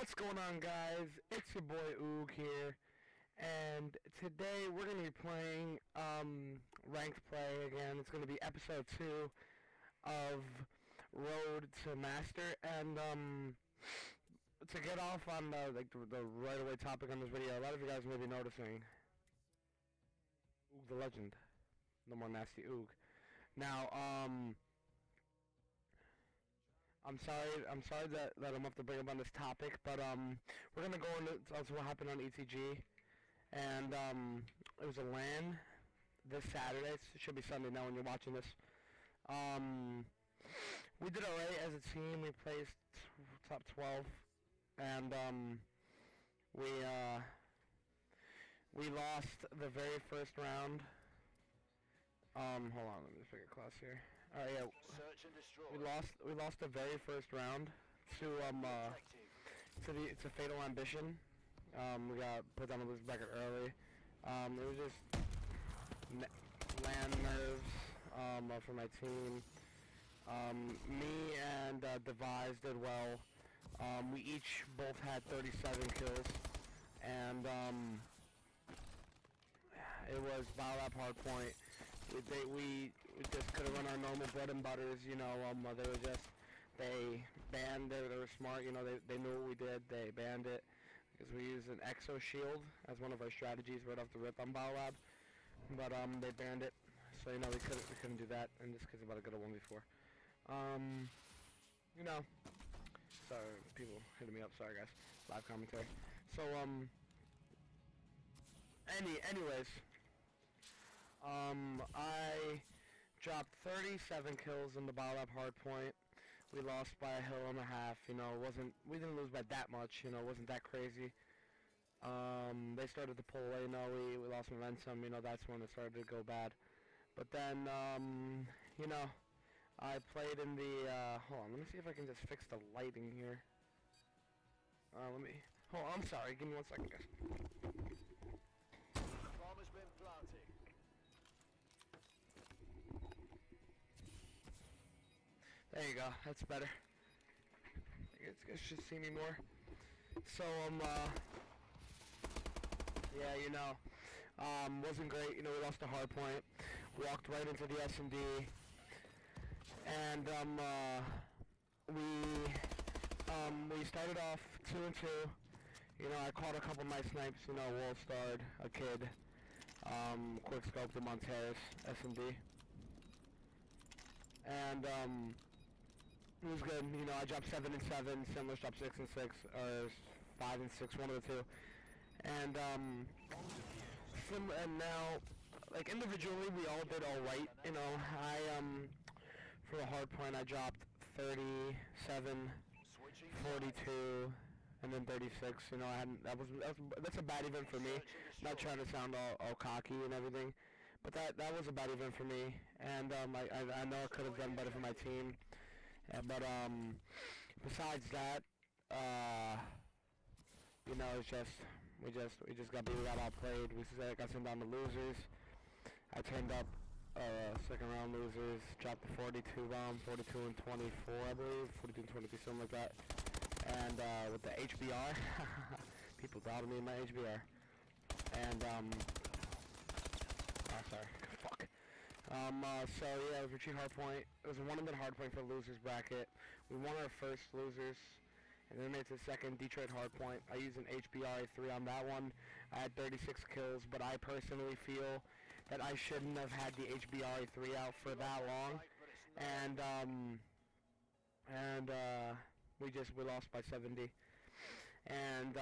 What's going on, guys? It's your boy Oog here, and today we're going to be playing ranked play again. It's going to be episode 2 of Road to Master, and to get off on the right away topic on this video, a lot of you guys may be noticing Oog the Legend, no more nasty Oog. Now, I'm sorry that I'm have to bring up on this topic, but we're gonna go into also what happened on ETG, and it was a LAN this Saturday. It should be Sunday now when you're watching this. We did alright as a team. We placed top 12, and we lost the very first round. Hold on, let me just pick a class here. Alright, yeah. Search and destroy. We lost the very first round to Fatal Ambition. We got put down a lose bracket early. It was just LAN nerves for my team. Me and Devise did well. We each both had 37 kills, and it was Biolab Hardpoint. We just could have run our normal bread and butters, you know. They banned it. They were smart, you know. They knew what we did. They banned it because we used an Exo Shield as one of our strategies right off the rip on Biolab, but they banned it. So you know we couldn't do that, and this kid's about to go to 1v4. You know. Sorry, people hitting me up. Sorry guys, live commentary. So anyways. I dropped 37 kills in the Biolab Hardpoint. We lost by a hill and a half. You know, we didn't lose by that much. You know, it wasn't that crazy. They started to pull away. You know, we lost momentum. You know, that's when it started to go bad. But then, you know, I played in the. Hold on, let me see if I can just fix the lighting here. Hold on, I'm sorry. Give me 1 second, guys. Bomb has been planted. There you go, that's better. You guys should see me more. So, yeah, you know, wasn't great. You know, we lost the hard point. Walked right into the S&D. And, we started off 2-2. You know, I caught a couple nice snipes, you know, wall starred, a kid. Quick scoped him on terrace, S&D. And, it was good. You know, I dropped 7 and 7. Simlish dropped 6 and 6, or 5 and 6, one of the two. And and now, like individually, we all did all right. You know, I for the hard point, I dropped 37, 42, and then 36. You know, that's a bad event for me. Not trying to sound all cocky and everything, but that was a bad event for me. And I know I could have done better for my team. But besides that, you know, it's just we just got beat. We got outplayed. We got sent down to losers. I turned up second round losers. Dropped the 42 round, 42 and 24, I believe, 42 and 23, something like that. And with the HBR, people doubted me in my HBR. And oh sorry, fuck. So yeah, it was retreat hardpoint. It was a 1-minute hardpoint for losers bracket. We won our first losers, and then made it to the second Detroit hardpoint. I used an HBR3 on that one. I had 36 kills, but I personally feel that I shouldn't have had the HBR3 out for that long. And we lost by 70, and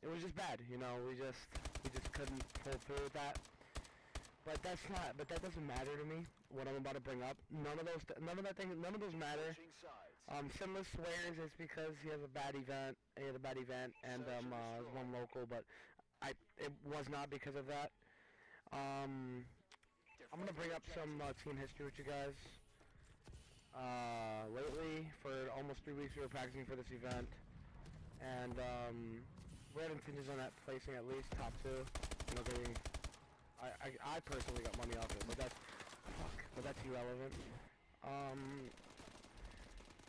it was just bad. You know, we just couldn't pull through with that. But that doesn't matter to me. What I'm about to bring up, none of those matter. Sinless swears it's because he had a bad event, and it was one local, but it was not because of that. I'm gonna bring up some team history with you guys. Lately, for almost 3 weeks, we were practicing for this event, and we had intentions on that placing at least top 2. You know, getting. I personally got money off it, but that's irrelevant. What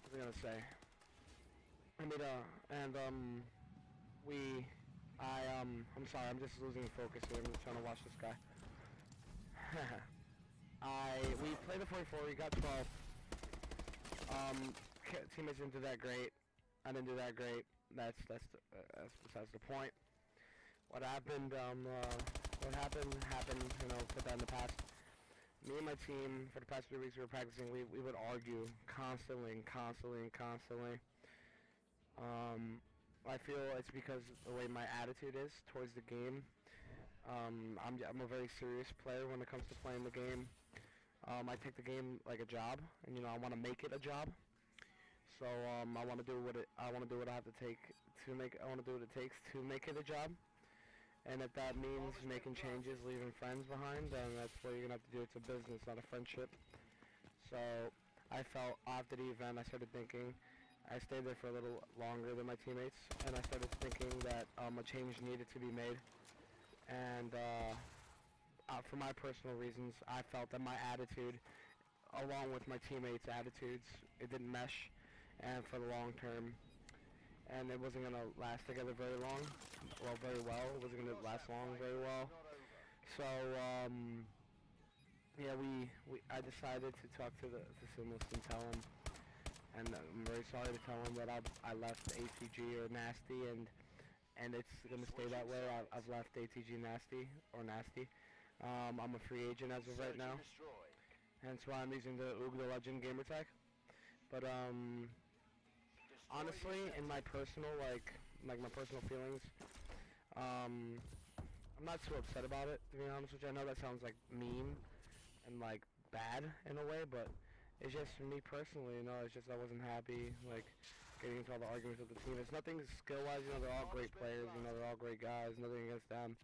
was I gonna say? I made a, and I'm sorry, I'm just losing focus here. I'm just trying to watch this guy. We played the 44. We got 12. Teammates didn't do that great. I didn't do that great. That's besides the point. What happened? Happened. You know, put that in the past. Me and my team, for the past 3 weeks, we were practicing. We would argue constantly. I feel it's because the way my attitude is towards the game. I'm a very serious player when it comes to playing the game. I take the game like a job, and you know I want to make it a job. So I want to do what I have to take to make. I want to do what it takes to make it a job. And if that means making changes, leaving friends behind, then that's what you're gonna have to do. It's a business, not a friendship. So I felt after the event, I started thinking. I stayed there for a little longer than my teammates, and I started thinking that a change needed to be made. And for my personal reasons, I felt that my attitude, along with my teammates' attitudes, it didn't mesh, and for the long term, and it wasn't gonna last together very long. Well, very well. It wasn't gonna last long very well. So yeah, I decided to talk to Simus and tell him. And I'm very sorry to tell him that I left ATG or Nasty, and it's gonna stay that way. I've left ATG Nasty. I'm a free agent as of right now, hence why I'm using the Oog the Legend gamertag. But honestly, in my personal like my personal feelings, I'm not too upset about it. To be honest with you, I know that sounds like mean and like bad in a way, but. It's just me personally, you know, it's just I wasn't happy, like, getting into all the arguments with the team. It's nothing skill-wise, you know, they're all great players, you know, they're all great guys, nothing against them.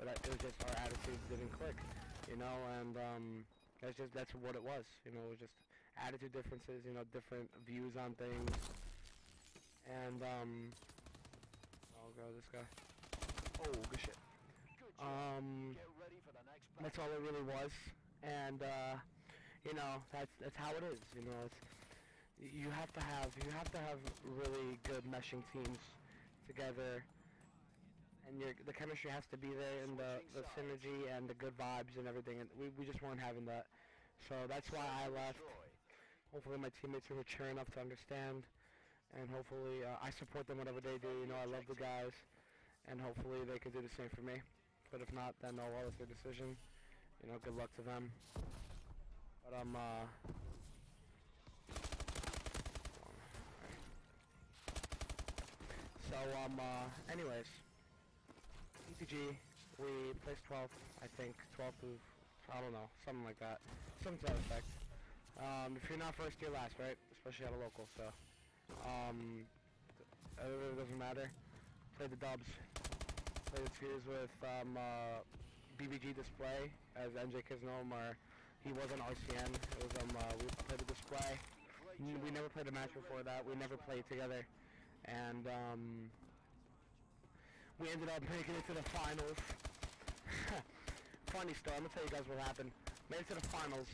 But it was just our attitudes didn't click, you know, and that's what it was, you know, it was just attitude differences, you know, different views on things. And, oh god, this guy. Oh, good shit. That's all it really was, and, you know, that's how it is. You know, you have to have really good meshing teams together, and the chemistry has to be there, and the synergy and the good vibes and everything. And we just weren't having that, so that's why I left. Hopefully, my teammates are mature enough to understand, and hopefully, I support them whatever they do. You know, I love the guys, and hopefully, they can do the same for me. But if not, then oh well, it's their decision. You know, good luck to them. But anyways, ETG, we placed 12th, I think, 12th to, I don't know, something like that, something to that effect. If you're not first, you're last, right? Especially at a local, so, it really doesn't matter. Played the dubs, played the tiers with, BBG Display, as NJ kids know him, he was on RCN. It was we played a display. We never played a match before that. We never played together, and we ended up making it to the finals. Funny story. I'm gonna tell you guys what happened. Made it to the finals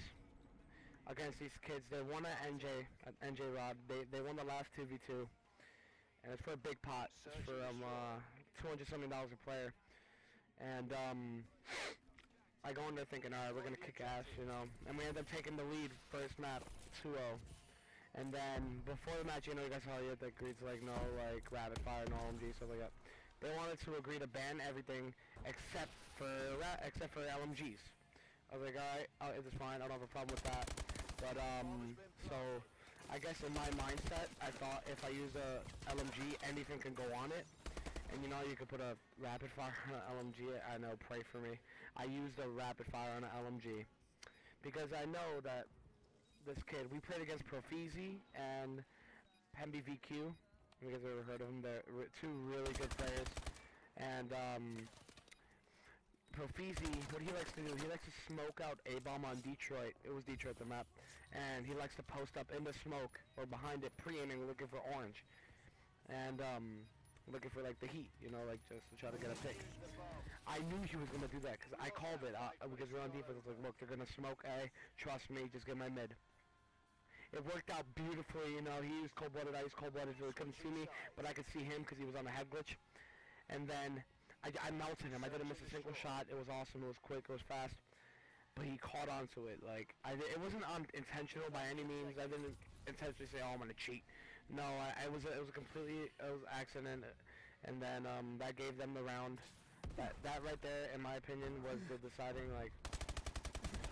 against these kids. They won at NJ Rod. They won the last 2v2, and it's for a big pot. It's for $200 something a player, and I go in there thinking, alright, we're going to kick ass, you know, and we end up taking the lead first map, 2-0, and then before the match, you know, you guys saw you had to agree to, like, no, like, rapid fire, no LMG, stuff like that. They wanted to agree to ban everything except for LMGs. I was like, alright, it's fine, I don't have a problem with that, but, so, I guess in my mindset, I thought if I use a LMG, anything can go on it. And you know you could put a rapid fire on an LMG, I know, pray for me. I used a rapid fire on an LMG. Because I know that this kid, we played against Profizi and Pemby VQ. You guys ever heard of them? They're two really good players. And Profizi, what he likes to do, he likes to smoke out A-bomb on Detroit. It was Detroit the map. And he likes to post up in the smoke or behind it, pre-aiming, looking for orange. And looking for like the heat, you know, like just to try to get a pick. I knew he was gonna do that because I called it because we're on defense. I was like, look, they're gonna smoke A. Trust me, just get my mid. it worked out beautifully, you know. He used cold-blooded, I used cold-blooded, so he couldn't see me, but I could see him because he was on a head glitch. And then I melted him. I didn't miss a single shot. It was awesome. It was quick. It was fast. But he caught onto it. Like it wasn't intentional by any means. I didn't intentionally say, "Oh, I'm gonna cheat." No, it was accident. And then that gave them the round. That right there, in my opinion, was the deciding, like,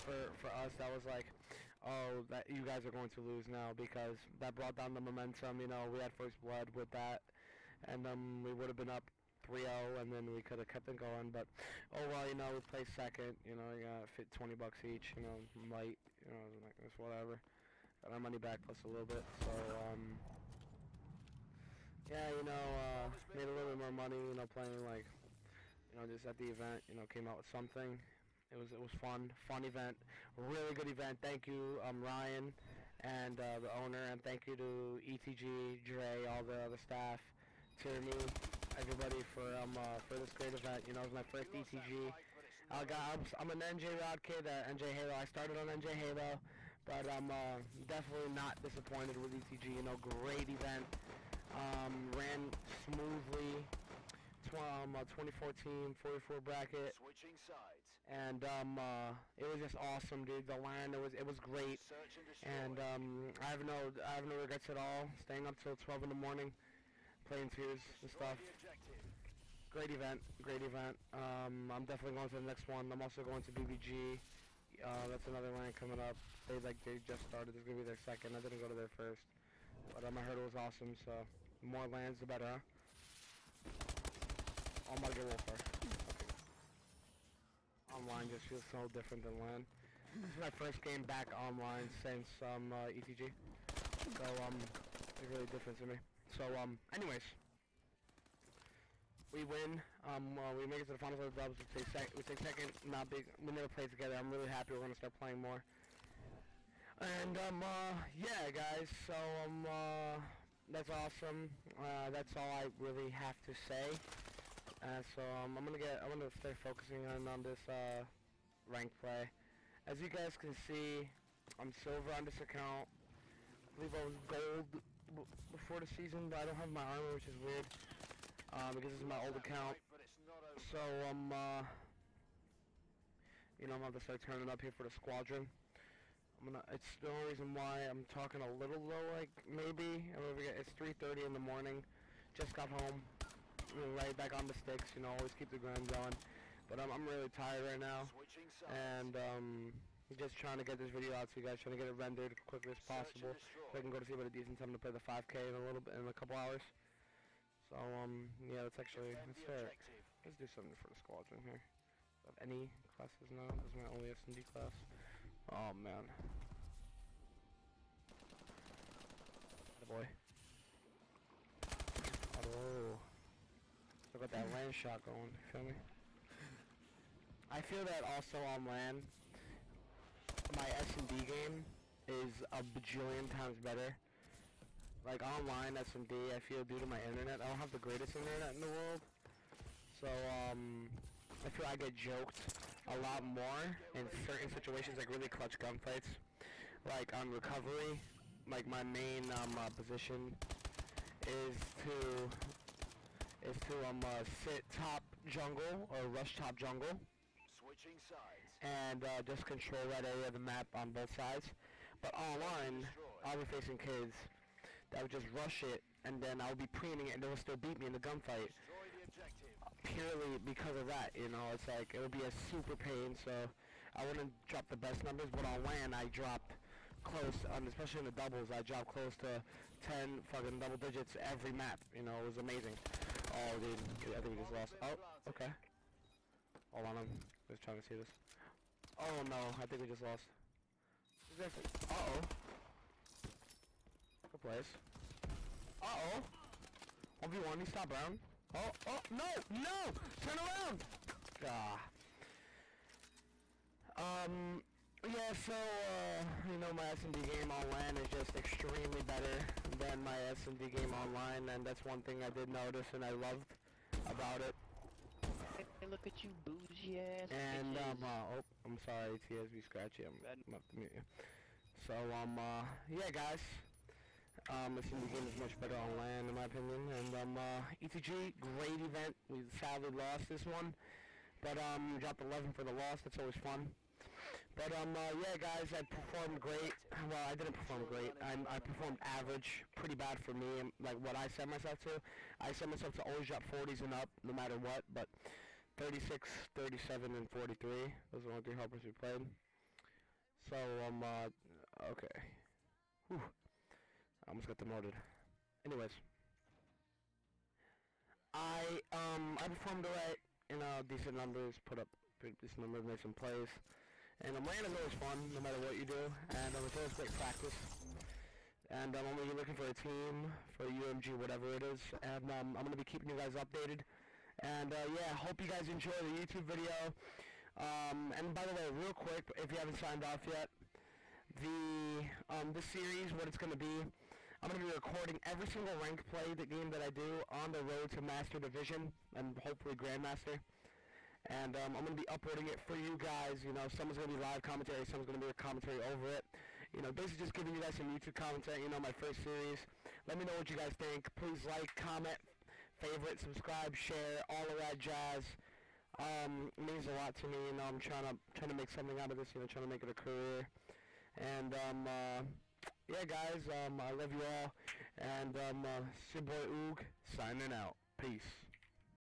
for us. That was like, oh, that you guys are going to lose now, because that brought down the momentum. You know, we had first blood with that, and we would have been up 3-0, and then we could have kept it going. But oh well, you know, we placed second. You know, you got fit $20 each. You know, light. You know, like this, whatever. Got our money back plus a little bit. So yeah, you know, made a little bit more money. You know, playing like, you know, just at the event. You know, came out with something. It was fun event, really good event. Thank you, Ryan, and the owner, and thank you to ETG, Dre, all the other staff, Tierney, everybody for this great event. You know, it was my first ETG. I'm an NJ Rod kid, NJ Halo. I started on NJ Halo, but I'm definitely not disappointed with ETG. You know, great event. Ran smoothly. 2014 44 bracket. Switching sides. And it was just awesome, dude. The line, it was great, and I have no regrets at all. Staying up till 12 in the morning, playing tiers and stuff. Great event, great event. I'm definitely going to the next one. I'm also going to BBG. That's another line coming up. They just started. This is gonna be their second. I didn't go to their first, but I heard it was awesome. So the more lands, the better, huh? I'm about to get Wolfar. Online just feels so different than LAN. This is my first game back online since ETG, so it's really different to me. So anyways, we win. We make it to the finals of the dubs. We take second. Not big. We never played together. I'm really happy we're gonna start playing more. And yeah, guys. So that's awesome. That's all I really have to say. So I'm gonna start focusing on this ranked play. As you guys can see, I'm silver on this account. I believe I was gold before the season, but I don't have my armor, which is weird, because this is my old account. So you know, I'm gonna have to start turning up here for the squadron. It's the only reason why I'm talking a little low, like maybe. It's 3:30 in the morning. Just got home. Right back on the sticks, you know, always keep the grind going. But I'm really tired right now, and just trying to get this video out to you guys, trying to get it rendered as quickly as possible, so I can go to sleep at a decent time to play the 5K in a couple hours. So yeah, let's do something for the squadron here. Do I have any classes now? This is my only S&D class. Oh man. Boy. Oh. I got that LAN shot going, you feel me? I feel that also on LAN, my S&D game is a bajillion times better. Like online S&D, I feel due to my internet, I don't have the greatest internet in the world. So, I feel I get joked a lot more in certain situations, like really clutch gunfights. Like on recovery, like my main position is to sit top jungle or rush top jungle, Switching sides. and just control that area of the map on both sides. But online, I'll be facing kids that would just rush it, and then I'll be preening it, and they'll still beat me in the gunfight. Destroy the objective. Purely because of that, you know, it's like, it would be a super pain, so I wouldn't drop the best numbers, but on LAN, I dropped close, especially in the doubles, I dropped close to 10 fucking double digits every map, you know, it was amazing. Oh, dude, I think we just lost. Oh, okay. Hold on, I'm just trying to see this. Oh, no, I think we just lost. Uh-oh. Good place. Uh-oh. 1v1, he stopped around. Oh, no, no! Turn around! Ah. Yeah, so, you know, my S&D game on LAN is just extremely better than my S&D game online, and that's one thing I did notice and I loved about it. Hey, look at you, bougie ass. And, bitches. oh, I'm sorry, TSB Scratchy, I'm have to mute you. So, yeah, guys. This new game is much better on LAN, in my opinion. And, ETG, great event. We sadly lost this one. But, dropped 11 for the loss. That's always fun. But, yeah, guys, I performed great. Well, I didn't perform great. I performed average, pretty bad for me, and, like, what I set myself to. I set myself to always drop 40s and up, no matter what, but 36, 37, and 43. Those are the only 3 helpers we played. So, okay. Whew. I almost got demoted. Anyways. I performed alright, decent numbers, put up decent numbers, made some plays. And LAN is always fun, no matter what you do, and it's always great practice. And I'm only looking for a team, for UMG, whatever it is, and I'm going to be keeping you guys updated. And yeah, hope you guys enjoy the YouTube video. And by the way, real quick, if you haven't signed off yet, this series, what it's going to be, I'm going to be recording every single ranked play, the game that I do, on the road to Master Division, and hopefully Grandmaster. And I'm going to be uploading it for you guys. You know, someone's going to be live commentary, someone's going to be a commentary over it. You know, basically just giving you guys some YouTube content, you know, my first series. Let me know what you guys think. Please like, comment, favorite, subscribe, share, all of that jazz. It means a lot to me, you know. I'm trying to make something out of this, you know, trying to make it a career. And, yeah, guys, I love you all. And, it's your boy Oog, signing out. Peace.